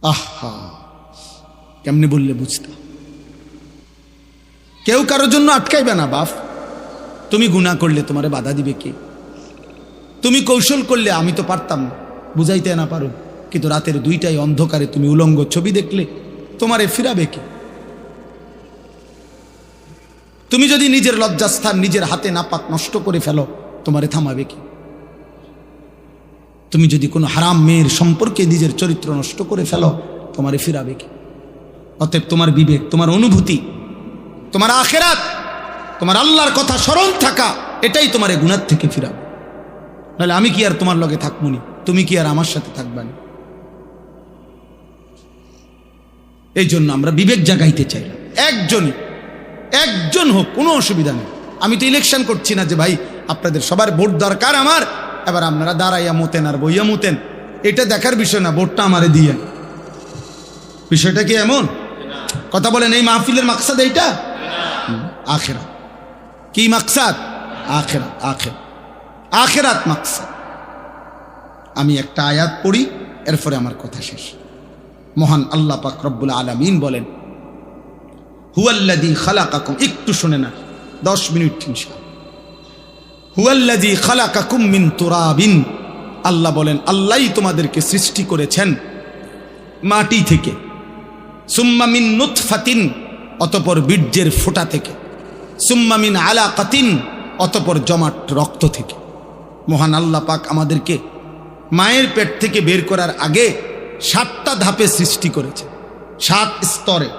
আহা, কেমনে বললে বুঝতাম। কেউ কারোর জন্য আটকাইবে না বাপ। তুমি গুনাহ করলে তোমারে বাধা দিবে কে? তুমি কৌশল করলে আমি তো পারতাম না, বুঝাইতে না পারো, কিন্তু রাতের 2টায় অন্ধকারে তুমি উলঙ্গ ছবি দেখলে তোমারে ফিরাবে কে? তুমি যদি নিজের লজ্জাস্থান নিজের হাতে নাপাক নষ্ট করে ফেলো, তোমারে থামাবে কে? তুমি যদি কোনো হারাম মেয়ের সম্পর্কে নিজের চরিত্র নষ্ট করে ফেলো, তোমারে ফিরাবে কে? অতএব তোমার বিবেক, তোমার অনুভূতি, তোমার আখিরাত, তোমার আল্লাহর কথা স্মরণ থাকা, এটাই তোমারে গুনাহ থেকে ফিরাবে। নাহলে আমি কি আর তোমার লগে থাকবো নি? তুমি কি আর আমার সাথে থাকবা না? এই জন্য আমরা বিবেক জাগাইতে চাইলাম। একজন হোক, কোনো অসুবিধা নেই। আমি তো ইলেকশন করছি না যে ভাই আপনাদের সবার ভোট দরকার আমার, এবার আপনারা দাঁড়াইয়া মোতেন আর বইয়া মোতেন, এটা দেখার বিষয় না। ভোটটা আমারে দিয়ে, বিষয়টা কি এমন? কথা বলেন, এই মাহফিলের মাকসাদ এইটা? আখিরাত। কি মাকসাদ? আখিরাত। আখিরাত মাকসাদ। আমি একটা আয়াত পড়ি, এরপরে আমার কথা শেষ। মহান আল্লাহ পাক রব্বুল আলামিন বলেন, হুয়াল্লাযী খালাকাকুম, একটু শুনে না, 10 মিনিট ইনশাআল্লাহ। হুয়াল্লাযী খালাকাকুম মিন তুরাবিন, আল্লাহ বলেন আল্লাহই তোমাদেরকে সৃষ্টি করেছেন মাটি থেকে, সুম্মা মিন নুতফাতিন, অতঃপর বীর্যের ফোঁটা থেকে, সুম্মা মিন আলাকাতিন, অতঃপর জমাট রক্ত থেকে। মহান আল্লাহ পাক আমাদেরকে মায়ের পেট থেকে বের করার আগে 7টা ধাপে সৃষ্টি করেছে, 7 স্তরে,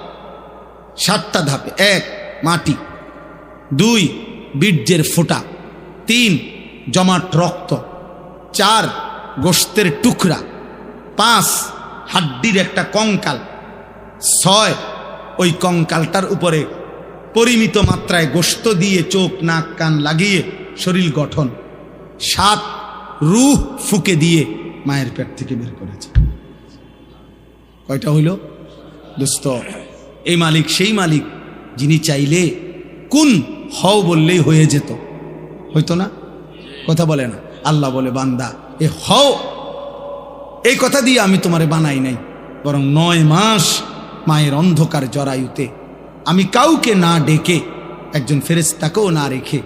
7টা ধাপে। 1 মাটি, 2 বীর্যের ফোঁটা, 3 জমাট রক্ত, 4 গোশতের টুকরা, 5 হাড্ডির একটা কঙ্কাল, 6 ওই কঙ্কালটার উপরে পরিমিত মাত্রায় গোশত দিয়ে চোখ নাক কান লাগিয়ে শরীর গঠন, 7 রূহ ফুকে দিয়ে মায়ের পেট থেকে বের করেছে। কয়টা হইল দোস্ত? এই মালিক সেই মালিক যিনি চাইলে কোন হও বললেই হয়ে যেত, হইতো না? কথা বলে না? আল্লাহ বলে, বান্দা এ হও, এই কথা দিয়ে আমি তোমারে বানাই নাই, বরং 9 মাস মায়ের অন্ধকার জরায়ুতে আমি কাউকে না ডেকে, একজন ফেরেশতাকেও না রেখে,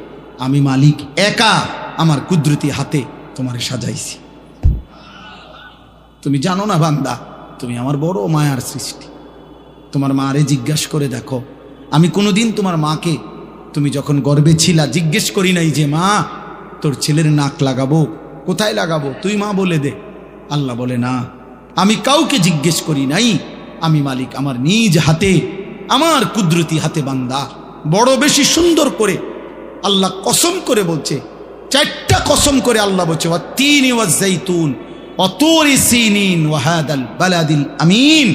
আমি মালিক একা আমার কুদরতি হাতে তোমারে সাজাইছি। তুমি জানো না বান্দা, তুমি আমার বড় মায়ার সৃষ্টি। তোমার মারে জিজ্ঞাসা করে দেখো, আমি কোনোদিন তোমার মাকে, তুমি যখন গর্ভে ছিলা, জিজ্ঞেস করি নাই যে মা তোর ছেলের নাক লাগাবো, কোথায় লাগাবো, তুই মা বলে দে। আল্লাহ বলে না, আমি কাউকে জিজ্ঞেস করি নাই, আমি মালিক আমার নিজ হাতে, আমার কুদরতি হাতে বান্দা বড় বেশি সুন্দর করে আল্লাহ কসম করে বলছে, 4টা কসম করে আল্লাহ বলছে, ওয়াত-তিনি ওয়াজ-যাইতুন ওয়া-তুরি সিনিন ওয়া হাদাল বালাদিল আমিন।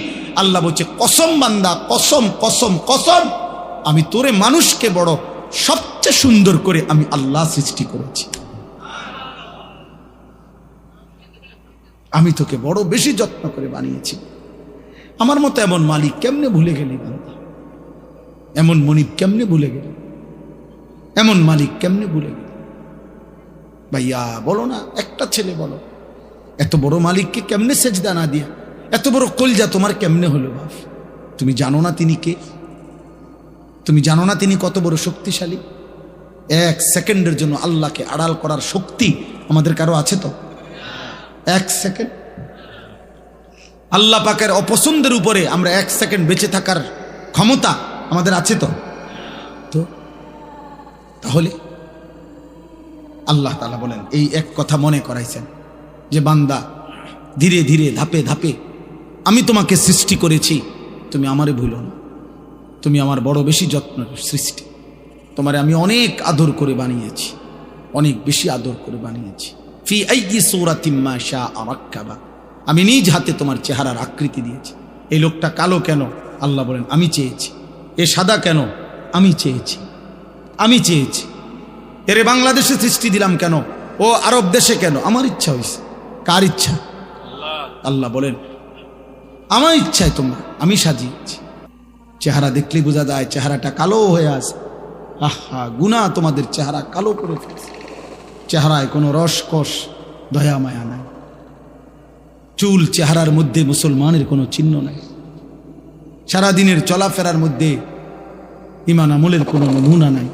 আল্লাহ বলছে কসম বান্দা, কসম কসম কসম, আমি তোরে মানুষকে বড় সবচেয়ে সুন্দর করে আমি আল্লাহ সৃষ্টি করেছি, আমি তোকে বড় বেশি যত্ন করে বানিয়েছি। আমার মতো এমন মালিক কেমনে ভুলে গেলি বান্দা? এমন মনিব কেমনে ভুলে গেলি? এমন মালিক কেমনে ভুলে গেলি? ভাইয়া বলো না, একটা ছেলে বলো, এত বড় মালিককে কেমনে সেজদা না দিয়া, এত বড় কলজা তোমার কেমনে হলো বাপ? তুমি জানো না তিনি কে? তুমি জানো না তিনি কত বড় শক্তিশালী? 1 সেকেন্ডের জন্য আল্লাহকে আড়াল করার শক্তি আমাদের কারো আছে তো? 1 সেকেন্ড আল্লাহ পাকের অপছন্দের উপরে আমরা 1 সেকেন্ড বেঁচে থাকার ক্ষমতা আমাদের আছে তো? তাহলে আল্লাহ তাআলা বলেন, এই এক কথা মনে করাইছেন যে বান্দা ধীরে ধীরে ধাপে ধাপে আমি তোমাকে সৃষ্টি করেছি, তুমি আমারে ভুলো না, তুমি আমার বড় বেশি যত্নের সৃষ্টি, তোমারে আমি অনেক আদর করে বানিয়েছি, অনেক বেশি আদর করে বানিয়েছি। ফি আইয়ি সূরাতিম মা শাআ রাক্কাবা, আমি নিজ হাতে তোমার চেহারার আকৃতি দিয়েছি। এই লোকটা কালো কেন? আল্লাহ বলেন আমি চেয়েছি। এ সাদা কেন? আমি চেয়েছি, আমি চেয়েছি। এরে বাংলাদেশে সৃষ্টি দিলাম কেন? ও আরব দেশে কেন? আমার ইচ্ছা হয়েছে। কার ইচ্ছা? আল্লাহ বলেন আমার ইচ্ছায় তোমরা আমি সাজিয়েছি। চেহারা দেখলেই বোঝা যায় চেহারাটা কালো হয়ে আছে। আহা, গুনাহ তোমাদের চেহারা কালো করে ফেলছে। চেহারায় কোনো রসকস দয়া মায়া নাই। চুল চেহারার মধ্যে মুসলমানের কোনো চিহ্ন নাই, সারাদিনের চলাফেরার মধ্যে ঈমান আমলের কোনো নমুনা নাই।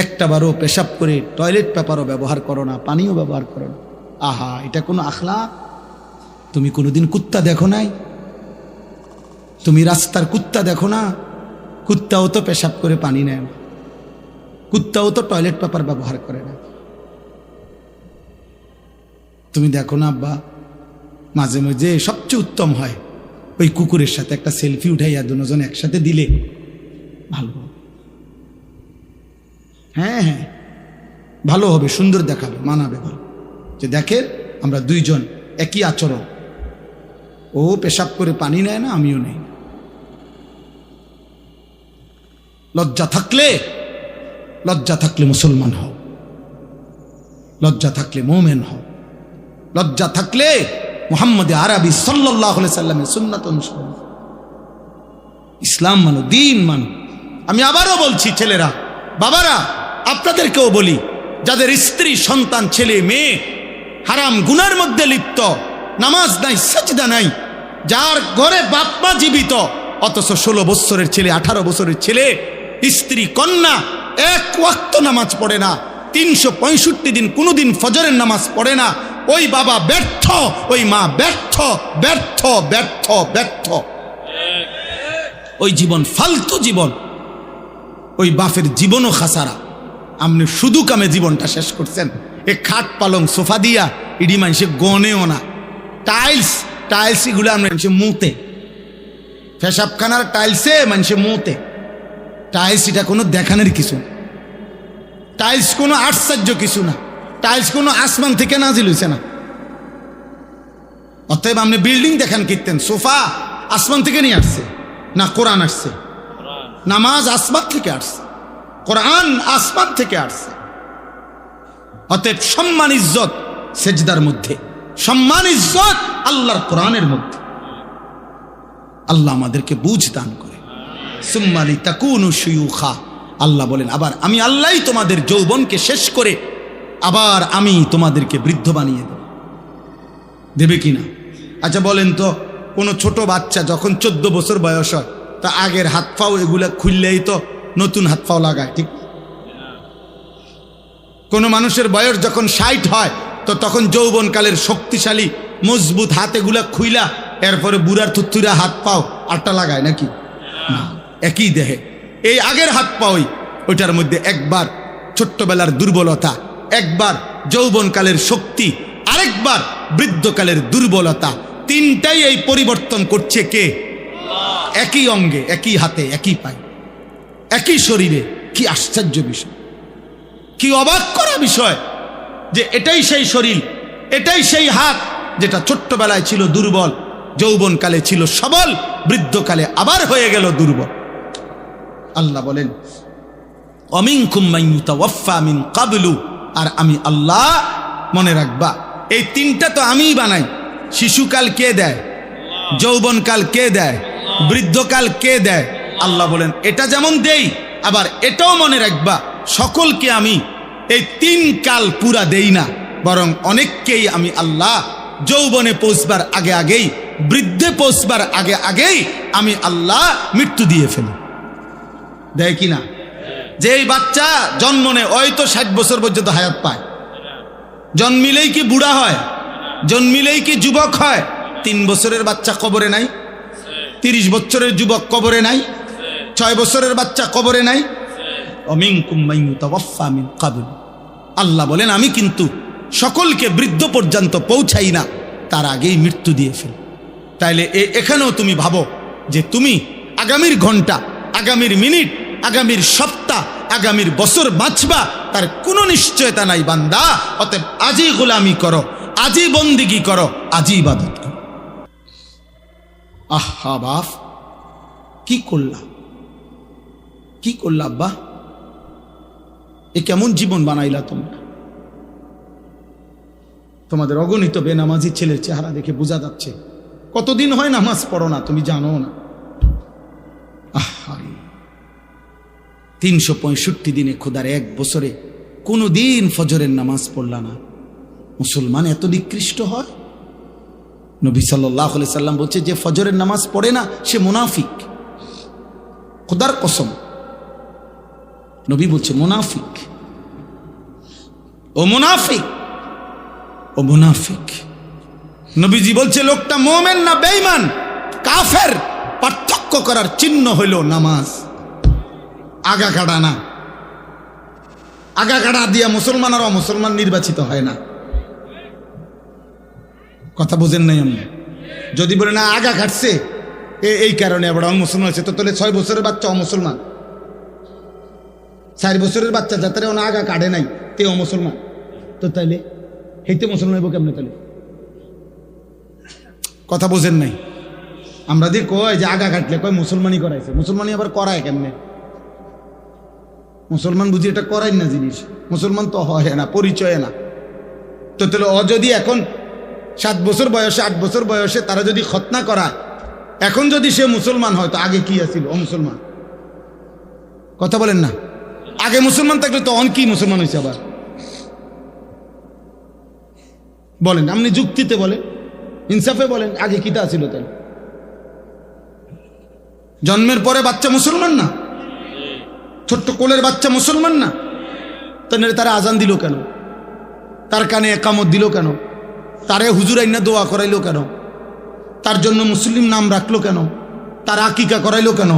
একটা বারও পেশাব করে টয়লেট পেপারও ব্যবহার করো না, পানিও ব্যবহার করো না। আহা, এটা কোনো আখলাক? তুমি কোনোদিন কুত্তা দেখো নাই? তুমি রাস্তার কুত্তা দেখো না? কুত্তাও তো পেশাব করে পানি নেয় না, কুত্তাও তো টয়লেট পেপার ব্যবহার করে না। তুমি দেখো না আব্বা, মাঝে মাঝে সবচেয়ে উত্তম হয় ওই কুকুরের সাথে একটা সেলফি উঠাইয়া দুজন একসাথে দিলে ভালো। হ্যাঁ হ্যাঁ, ভালো হবে, সুন্দর দেখাবে, মানাবে ভালো, যে দেখেন আমরা দুইজন একই আচরণ, ও পেশাব করে পানি নেয় না, আমিও নেই। লজ্জা থাকলে মুসলমান হও, লজ্জা থাকলে মোমেন হও, লজ্জা থাকলে মুহাম্মদ আরবি সাল্লাল্লাহু আলাইহি সাল্লামের সুন্নাত অনুসরণ, ইসলাম মানো, দ্বীন মানো। আমি আবারও বলছি, ছেলেরা, বাবারা, আপনাদেরকেও বলি, যাদের স্ত্রী সন্তান ছেলে মেয়ে হারাম গুনার মধ্যে লিপ্ত, নামাজ নাই, সাজদা নাই, যার ঘরে বাপ মা জীবিত অথচ 16 বছরের ছেলে, 18 বছরের ছেলে, স্ত্রী কন্যা এক ওয়াক্ত নামাজ পড়ে না, 365 দিন কোনোদিন ফজরের নামাজ পড়ে না, ওই বাবা ব্যর্থ, ওই মা ব্যর্থ, ব্যর্থ, ব্যর্থ, ব্যর্থ। ওই জীবন ফালতু জীবন, ওই বাপের জীবনও খাসারা। আপনি শুধু কামে জীবনটা শেষ করছেন। এ খাট পালং সোফা দিয়া ইডি মানুষে গনেও না, টাইলস এগুলো মানুষে মুতে, পেশাবখানার টাইলসে মানুষে মুতে। টাইলস এটা কোনো দেখানোর কিছু, টাইলস কোনো আশ্চর্য কিছু না, টাইলস কোনো আসমান থেকে নাজিল হইছে না। অতএব আপনি বিল্ডিং দেখান কীর্তেন, সোফা আসমান থেকে নিয়ে আসছে না, কোরআন আসছে? নামাজ আসমান থেকে আসছে, কোরআন আসমান থেকে আসছে। অতএব সম্মান ইজ্জত সেজদার মধ্যে, সম্মান ইজ্জত আল্লাহর কোরআনের মধ্যে। আল্লাহ আমাদেরকে বুঝ দান করে। সুম্মালি তাকুনু শুয়ুখা, আল্লাহ বলেন আবার আমি আল্লাহই তোমাদের যৌবনকে শেষ করে আবার আমি তোমাদেরকে বৃদ্ধ বানিয়ে দেব। দেবে কিনা? আচ্ছা বলেন তো, কোনো ছোট বাচ্চা যখন 14 বছর বয়স হয়, তা আগের হাত পাও এগুলা খুললেই তো নতুন হাত পাও লাগায়, ঠিক? কোনো মানুষের বয়স যখন 60 হয়, তো তখন যৌবনকালের শক্তিশালী মজবুত হাত এগুলা খুইলা এরপরে বুড়ার থুত্থুরা হাত পাও আটটা লাগায় নাকি? না, একই দেহে এই আগের হাত পাওই, ওইটার মধ্যে একবার ছোট্টবেলার দুর্বলতা, একবার যৌবনকালের শক্তি, আরেকবার বৃদ্ধকালের দুর্বলতা, তিনটাই এই পরিবর্তন করছে কে? একই অঙ্গে, একই হাতে, একই পায়ে, একই শরীরে। কি আশ্চর্য বিষয়, কি অবাক করা বিষয় যে এটাই সেই শরীর, এটাই সেই হাত যেটা ছোট্টবেলায় ছিল দুর্বল, যৌবনকালে ছিল সবল, বৃদ্ধকালে আবার হয়ে গেল দুর্বল। আল্লাহ বলেন অমিনকুম মান ইউতাওয়াফা মিন ক্বাবলু, আর আমি আল্লাহ, মনে রাখবা এই তিনটা তো আমিই বানাই। শিশুকাল কে দেয়? যৌবনকাল কে দেয়? বৃদ্ধকাল কে দেয়? আল্লাহ বলেন এটা যেমন দেই, আবার এটাও মনে রাখবা সকলকে আমি এই 3 কাল পুরা দেই না, বরং অনেককেই আমি আল্লাহ যৌবনে পৌঁছবার আগে আগেই, বৃদ্ধে পৌঁছবার আগে আগেই আমি আল্লাহ মৃত্যু দিয়ে ফেলি। দেয় কিনা? যে এই বাচ্চা জন্ম নেয়, ওই তো 60 বছর পর্যন্ত হায়াত পায়, জন্মিলেই কি বুড়া হয়? জন্মিলেই কি যুবক হয়? 3 বছরের বাচ্চা কবরে নাই, 30 বছরের যুবক কবরে নাই, 6 বছরের বাচ্চা কবরে নাই। অমিনকুম মান ইউতাওয়াফা মিন ক্বাবল, আল্লাহ বলেন আমি কিন্তু সকলকে বৃদ্ধ পর্যন্ত পৌঁছাই না, তার আগেই মৃত্যু দিয়ে ফেলি। তাইলে এখানেও তুমি ভাবো যে তুমি আগামীর ঘন্টা, আগামীর মিনিট, আগামীর সপ্তাহ, আগামীর বছর বাঁচবা, তার কোনো নিশ্চয়তা নাই বান্দা। অতএব আজই গোলামি করো, আজই বন্দিগি করো, আজই ইবাদত করো। আহা বাপ, কি করলা, কি করলা আব্বা? এ কেমন জীবন বানাইলা তোমরা? তোমাদের অগণিত বেনামাজি ছেলের চেহারা দেখে বোঝা যাচ্ছে কতদিন হয় নামাজ পড়ো না, তুমি জানো না। আহা, 365 দিনে খোদার 1 বছরে কোনো দিন ফজরের নামাজ পড়লা না। মুসলমান এত নিকৃষ্ট হয়? নবী সাল্লাল্লাহু আলাইহি সাল্লাম বলছে যে ফজরের নামাজ পড়ে না সে মুনাফিক। খোদার কসম, নবী বলছে মুনাফিক, ও মুনাফিক, ও মুনাফিক। নবীজি বলছে লোকটা মুমিন না বেঈমান, কাফের, পার্থক্য করার চিহ্ন হইল নামাজ। আগা কাটা না, আগা কাটা দিয়া মুসলমান আর অমুসলমান নির্বাচিত হয় না। কথা বোঝেন নাই আমি? যদি বলে না আগা কাটছে এই কারণে আবার অমুসলমান হয়েছে, তো তাহলে 6 বছরের বাচ্চা অমুসলমান, 4 বছরের বাচ্চা যাতে ওনা আগা কাটে নাই তে অমুসলমান, তো তাইলে হেইতে মুসলমান হইব কেমনে? তাহলে কথা বোঝেন নাই? আমরা দিয়ে কয় যে আগা কাটলে কয় মুসলমানই করাইছে, মুসলমানই আবার করায় কেমনে? মুসলমান বুঝি এটা করাই না জিনিস, মুসলমান তো হয় না, পরিচয় না। তো তাহলে যদি এখন 7 বছর বয়সে 8 বছর বয়সে তারা যদি খতনা করায়, এখন যদি সে মুসলমান হয় তো আগে কি আছিল? ও মুসলমান। কথা বলেন না? আগে মুসলমান থাকলে তো অন কি মুসলমান হয়েছে আবার? বলেন, আপনি যুক্তিতে বলেন, ইনসাফে বলেন, আগে কিটা ছিল? তাই জন্মের পরে বাচ্চা মুসলমান না? ছোট্ট কোলের বাচ্চা মুসলমান না? তাহলে তারা আজান দিল কেন? তার কানে একামত দিল কেন? তারে হুজুর আইনা দোয়া করাইলো কেন? তার জন্য মুসলিম নাম রাখলো কেন? তার আকিকা করাইলো কেন?